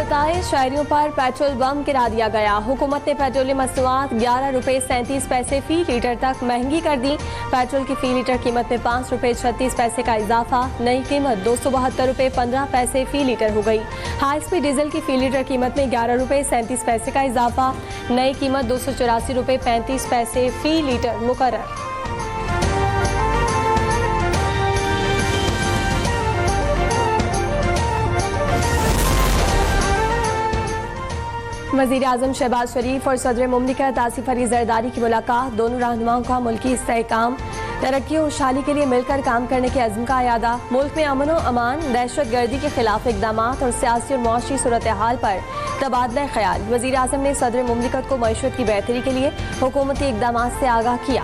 बताएं, शहरियों पर पेट्रोल बम गिरा दिया गया। हुकूमत ने पेट्रोलियम मसनूआत 11 रुपये 37 पैसे फी लीटर तक महंगी कर दी। पेट्रोल की फी लीटर कीमत में 5 रुपये 36 पैसे का इजाफा। नई कीमत 272 रुपये 15 पैसे फी लीटर हो गई। हाई स्पीड डीजल की फी लीटर कीमत में 11 रुपये 37 पैसे का इजाफा। नई कीमत 284 रुपये 35 पैसे फी लीटर मुकर्रर। वज़ीर आज़म शहबाज शरीफ और सदर मुमलिकत आसिफ अली ज़रदारी की मुलाकात। दोनों रहनुमाओं का मुल्की इस्तेहकाम, तरक्की और खुशहाली के लिए मिलकर काम करने के अज़्म का अयादा। मुल्क में अमन और अमान, दहशत गर्दी के खिलाफ इक़दाम और सियासी और मुआशी सूरत हाल पर तबादला ख्याल। वज़ीर आज़म ने सदर मुमलिकत को मईशत की बेहतरी के लिए हुकूमती इक़दाम से आगाह किया।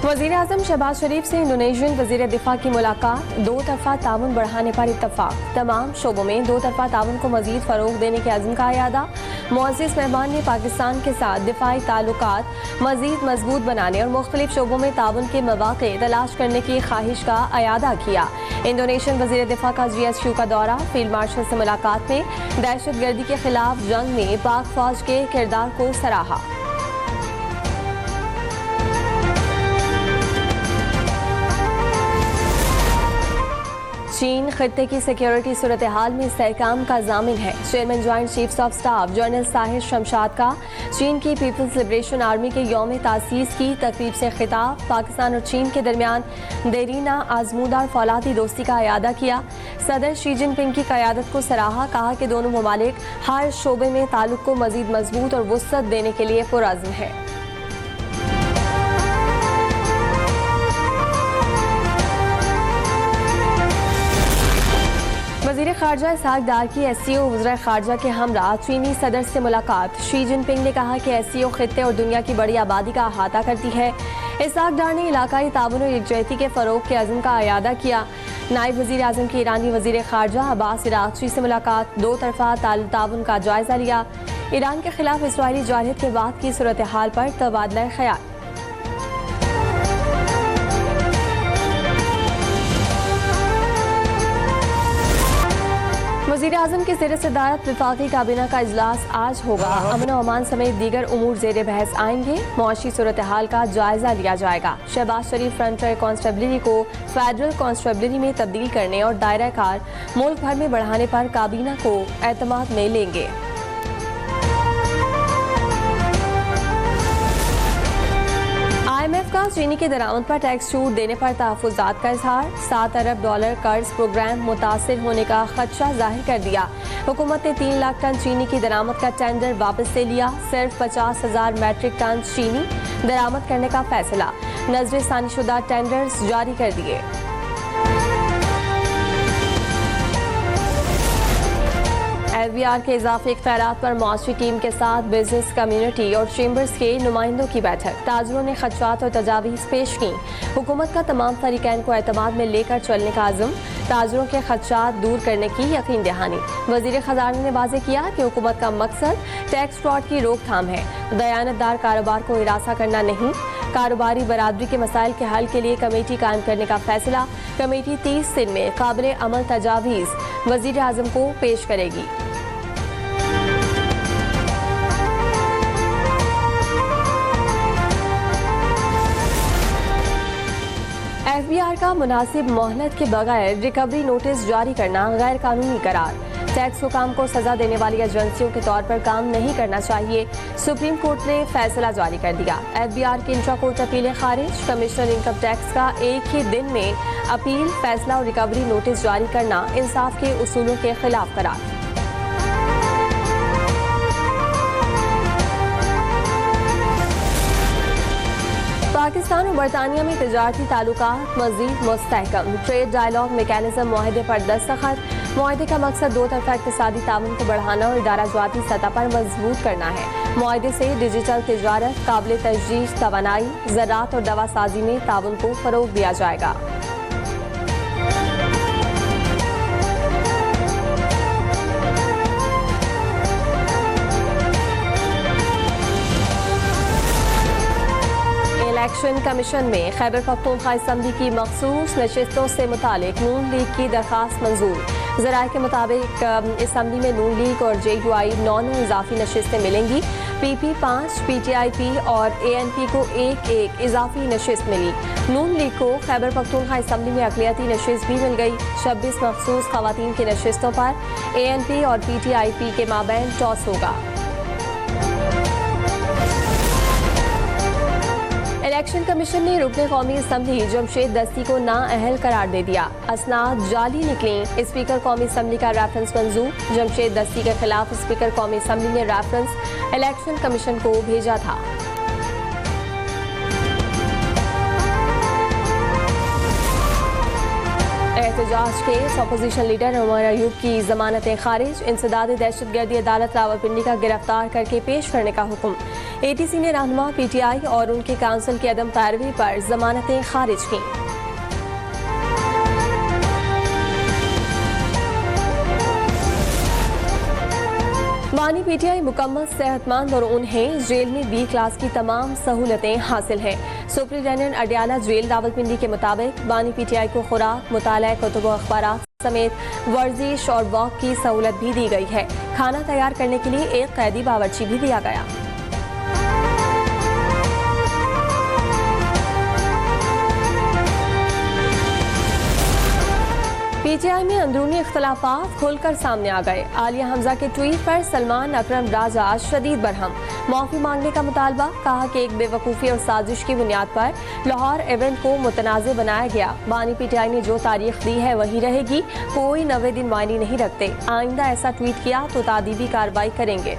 वज़ीर आज़म शहबाज शरीफ से इंडोनेशियन वज़ीर दिफा की मुलाकात। दो तरफ़ा ताउन बढ़ाने पर इत्तफ़ाक़। तमाम शोबों में दो तरफ़ा ताउन को मज़ीद फ़रोग़ देने के अज़्म का अयादा। मुअज़्ज़िज़ मेहमान ने पाकिस्तान के साथ दिफ़ाई ताल्लुकात मज़ीद मजबूत बनाने और मुख्तलिफ शोबों में ताउन के मौक़े तलाश करने की ख्वाहिश का अयादा किया। इंडोनेशियन वज़ीर दिफा का GSU का दौरा। फील्ड मार्शल से मुलाकात में दहशत गर्दी के खिलाफ जंग में पाक फ़ौज के किरदार को सराहा। चीन खित्ते की सिक्योरिटी सूरत हाल में इस्तेहकाम का ज़ामिन है। Chairman joint chiefs of staff general Sahir Shamshad का चीन की पीपल्स लिबरेशन आर्मी के यौम तासीस की तकरीब से खिताब। पाकिस्तान और चीन के दरमियान देरीना आजमूदा और फौलादी दोस्ती का अयादा किया। सदर शी जिनपिंग की क़यादत को सराहा। कहा कि दोनों ममालिक हर शोबे में ताल्लुक़ को मज़ीद मजबूत और वुसअत देने के लिए पुरअज़्म है। वज़ीर ख़ारजा इसहाक़ डार की SCO वज़ीर ख़ारजा के हमरा चीनी सदर से मुलाकात। शी जिनपिंग ने कहा कि SCO खित्ते और दुनिया की बड़ी आबादी का अहाता करती है। इसहाक़ डार ने इलाकाई ताउन और यकजहती के फ़रोग़ के अज़्म का अयादा किया। नायब वज़ीर आज़म की ईरानी वज़ीर ख़ारजा अब्बास इराक़ची से मुलाकात। दो तरफ़ा ताउन का जायज़ा लिया। ईरान के खिलाफ इसराइली जारहियत के बाद की सूरत हाल पर तबादला ख्याल। वज़ीर आज़म की ज़ेर सदारत वफ़ाक़ी काबीना का इजलास आज होगा। अमन और अमान समेत दीगर उमूर ज़ेर बहस आएंगे। मुआशी सूरत हाल का जायज़ा लिया जाएगा। शहबाज शरीफ फ्रंटियर कांस्टेबलरी को फेडरल कांस्टेबलरी में तब्दील करने और दायरा कार मुल्क भर में बढ़ाने पर काबीना को एतमाद में लेंगे। IMF का चीनी के दरामद पर टैक्स छूट देने पर तहफ़्फ़ुज़ात का इज़हार। $7 अरब कर्ज प्रोग्राम मुतासिर होने का खदशा जाहिर कर दिया। हुकूमत ने 3 लाख टन चीनी की दरामद का टेंडर वापस ले लिया। सिर्फ 50,000 मैट्रिक टन चीनी दरामद करने का फैसला। नज़रसानी शुदा टेंडर्स जारी कर दिए। FBR के इजाफी इख्तियारात पर मुआशी टीम के साथ बिजनेस कम्युनिटी और चेंबर्स के नुमाइंदों की बैठक। ताजरों ने खदशात और तजावीज़ पेश की। हुकूमत का तमाम फरीकैन को एतमाद में लेकर चलने का अज़्म। ताजरों के खदशात दूर करने की यकीन दहानी। वज़ीर ख़ज़ाना ने वाज़ेह किया कि हुकूमत का मकसद टैक्स फ्रॉड की रोकथाम है, दयानतदार कारोबार को हिरासा करना नहीं। कारोबारी बरादरी के मसाइल के हल के लिए कमेटी कायम करने का फैसला। कमेटी 30 दिन में काबिल अमल तजावीज़ वज़ीर आज़म को पेश करेगी। FBR का मुनासिब मोहलत के बगैर रिकवरी नोटिस जारी करना गैर कानूनी करार। टैक्स हुकाम को सजा देने वाली एजेंसियों के तौर पर काम नहीं करना चाहिए। सुप्रीम कोर्ट ने फैसला जारी कर दिया। FBR की इंट्रा कोर्ट अपीलें खारिज। कमिश्नर इनकम टैक्स का एक ही दिन में अपील, फैसला और रिकवरी नोटिस जारी करना इंसाफ के उसूलों के खिलाफ करार। पाकिस्तान और बरतानिया में तिजारती ताल्लुकात मज़ीद मुस्तहकम। ट्रेड डायलॉग मैकेनिज्म मुआहदे पर दस्तखत। मुआहदे का मकसद दो तरफा इक़्तिसादी ताउन को बढ़ाना और इदारा-जाती सतह पर मजबूत करना है। मुआहदे से डिजिटल तिजारत, काबिल तजदीद तवानाई, ज़राअत और दवासाजी में ताउन को फ़रोग़ दिया जाएगा। इलेक्शन कमीशन में खैबर पख्तूनख्वा असम्बली की मखसूस नशिस्तों से मुतालिक नून लीग की दरख्वास्त मंजूर। ज़राए के मुताबिक असम्बली में नून लीग और JUI 9 इजाफी नशिस्तें मिलेंगी। PP 5, PTIP और ANP को एक इजाफी नशिस्त मिली। नून लीग को खैबर पख्तूनख्वा असम्बली में अक़लियती नशिस्त भी मिल गई। 26 मखसूस ख़वातीन की नशिस्तों पर ANP और PTIP के माबैन टॉस होगा। इलेक्शन कमीशन ने रुकने कौमी असम्बली जमशेद दस्ती को नाअहल करार दे दिया। असनाद जाली निकली। स्पीकर कौमी असम्बली का रेफरेंस मंजूर। जमशेद दस्ती के खिलाफ स्पीकर कौमी असम्बली ने रेफरेंस इलेक्शन कमीशन को भेजा था। एहतजाज case opposition leader Umar Ayub की जमानतें खारिज। इंसदाद दहशतगर्दी अदालत रावलपिंडी का गिरफ्तार करके पेश करने का हुक्म। ATC ने रहनुमा PTI और उनके काउंसिल की अदम पैरवी पर जमानतें खारिज की। बानी PTI मुकम्मल सेहतमंद और उन्हें जेल में B क्लास की तमाम सहूलतें हासिल हैं। सुप्रिंटेंडेंट अडियाला जेल रावलपिंडी के मुताबिक बानी PTI को खुराक, मुताला, कुतुब व अखबारात समेत वर्जिश और वॉक की सहूलत भी दी गई है। खाना तैयार करने के लिए एक कैदी बावर्ची भी दिया गया। PTI में अंदरूनी इख्तलाफात खुलकर सामने आ गए। आलिया हमजा के ट्वीट पर सलमान अकरम राजा शदीद बरहम। माफी मांगने का मुतालबा। कहा कि एक बेवकूफ़ी और साजिश की बुनियाद पर लाहौर इवेंट को मुतनाज़ बनाया गया। बानी PTI ने जो तारीख दी है वही रहेगी। कोई 90 दिन मायने नहीं रखते। आइंदा ऐसा ट्वीट किया तो तादीबी कार्रवाई करेंगे।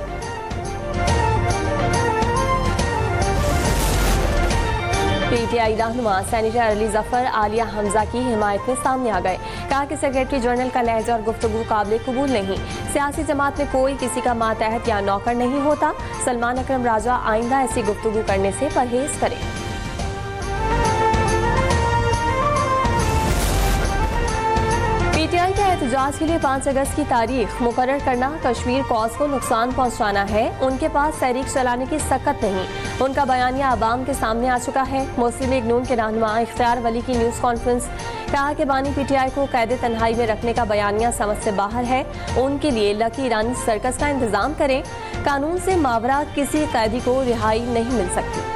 PTI रहनुमा सेनेटर अली जफर आलिया हमजा की हिमायत में सामने आ गए। कहा कि सेक्रेटरी जनरल का लहजा और गुफ्तगू काबिल कबूल नहीं। सियासी जमात में कोई किसी का मातहत या नौकर नहीं होता। सलमान अकरम राजा आइंदा ऐसी गुफ्तगू करने से परहेज करें। PTI के एहतजाज के लिए 5 अगस्त की तारीख मुकर्रर करना कश्मीर कॉज को नुकसान पहुंचाना है। उनके पास तहरीक चलाने की सकत नहीं। उनका बयानिया अवाम के सामने आ चुका है। मुस्लिम लीग नून के रहनुमा इख्तियार वली की न्यूज़ कॉन्फ्रेंस। कहा कि बानी PTI को कैद तन्हाई में रखने का बयानिया समझ से बाहर है। उनके लिए लकी ईरानी सर्कस का इंतजाम करें। कानून से मावरा किसी कैदी को रिहाई नहीं मिल सकती।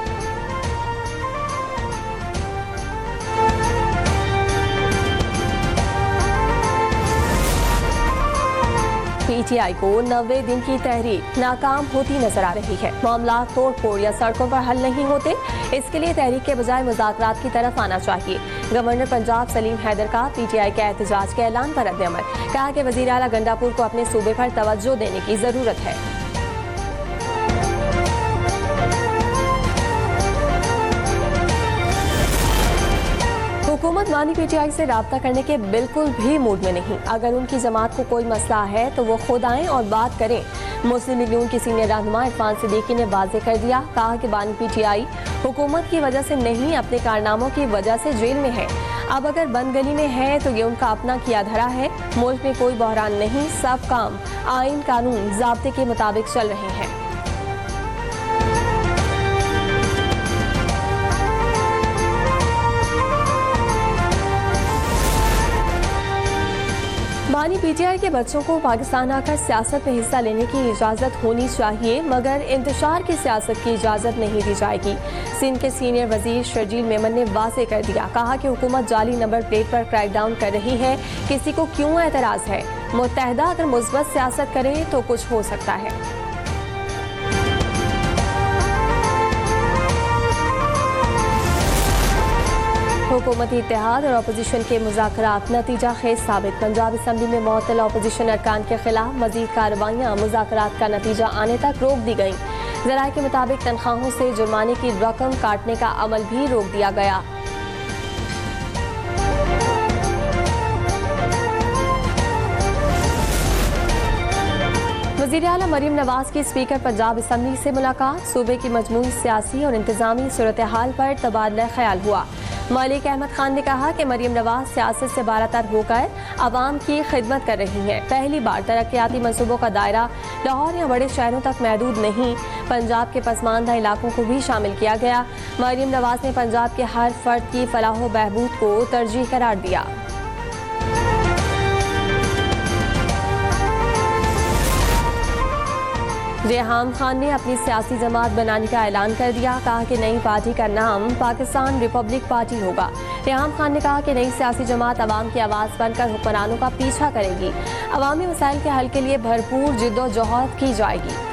PTI को 90 दिन की तहरीक नाकाम होती नजर आ रही है। मामला तोड़ फोड़ या सड़कों पर हल नहीं होते। इसके लिए तहरीक के बजाय मुज़ाकरात की तरफ आना चाहिए। गवर्नर पंजाब सलीम हैदर का PTI के एहतजाज के ऐलान पर रद्द-ए-अमल। कहा कि वज़ीर आला गंडापुर को अपने सूबे पर तवज्जो देने की जरूरत है। हुकूमत बानी PTI से राब्ता करने के बिल्कुल भी मूड में नहीं। अगर उनकी जमात को कोई मसला है तो वो खुद आएं और बात करें। मुस्लिम लीग नून की सीनियर रहनुमा इरफान सिद्दीकी ने वाज़ेह कर दिया। कहा कि बानी PTI हुकूमत की वजह से नहीं, अपने कारनामों की वजह से जेल में है। अब अगर बंद गली में है तो ये उनका अपना किया धरा है। मुल्क में कोई बहरान नहीं, सब काम आइन कानून ज़ाब्ते के मुताबिक चल रहे हैं। बानी PTI के बच्चों को पाकिस्तान आकर सियासत में हिस्सा लेने की इजाज़त होनी चाहिए, मगर इंतशार की सियासत की इजाज़त नहीं दी जाएगी। सिंध के सीनियर वजीर शर्जील मेमन ने वाज़ेह कर दिया। कहा कि हुकूमत जाली नंबर प्लेट पर क्रैकडाउन कर रही है। किसी को क्यों एतराज़ है? मुत्तहदा अगर मुस्बत सियासत करे तो कुछ हो सकता है। हुकूमती इत्तेहाद और अपोजिशन के मुज़ाकरात नतीजा खेज साबित। पंजाब असम्बली में मुअत्तल अपोजिशन अरकान के खिलाफ मजीद कार्रवाइयाँ मुज़ाकरात का नतीजा आने तक रोक दी गईं। ज़राए के मुताबिक तनख्वाहों से जुर्माने की रकम काटने का अमल भी रोक दिया गया। वज़ीर आला मरीम नवाज की स्पीकर पंजाब असम्बली से मुलाकात। सूबे की मजमूई सियासी और इंतजामी सूरत हाल पर तबादला ख्याल हुआ। मलिक अहमद खान ने कहा कि मरीम नवाज सियासत से बारातर होकर आवाम की खिदमत कर रही हैं। पहली बार तरक्याती मंसूबों का दायरा लाहौर या बड़े शहरों तक महदूद नहीं, पंजाब के पसमानदा इलाकों को भी शामिल किया गया। मरियम नवाज ने पंजाब के हर फर्द की फलाह व बहबूद को तरजीह करार दिया। रेहान खान ने अपनी सियासी जमात बनाने का ऐलान कर दिया। कहा कि नई पार्टी का नाम पाकिस्तान रिपब्लिक पार्टी होगा। रेहान खान ने कहा कि नई सियासी जमात अवाम की आवाज़ बनकर हुक्मरानों का पीछा करेगी। अवामी मसाइल के हल के लिए भरपूर जिद्दोजहद की जाएगी।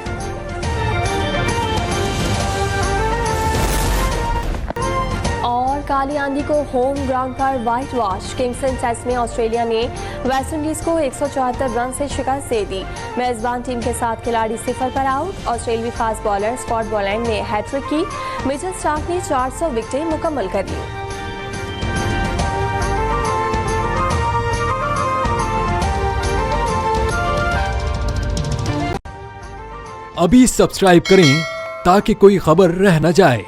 और काली आंधी को होम ग्राउंड पर व्हाइट वॉश। किंग्सलैंड टेस्ट में ऑस्ट्रेलिया ने वेस्टइंडीज को 174 रन से शिकस्त दे दी। मेजबान टीम के 7 खिलाड़ी 0 पर आउट। ऑस्ट्रेलियावी फास्ट बॉलर स्कॉट बॉलैंड ने हैट्रिक की। मिचेल स्टार्क ने 400 विकेटें मुकम्मल कर ली। अभी सब्सक्राइब करें ताकि कोई खबर रह न जाए।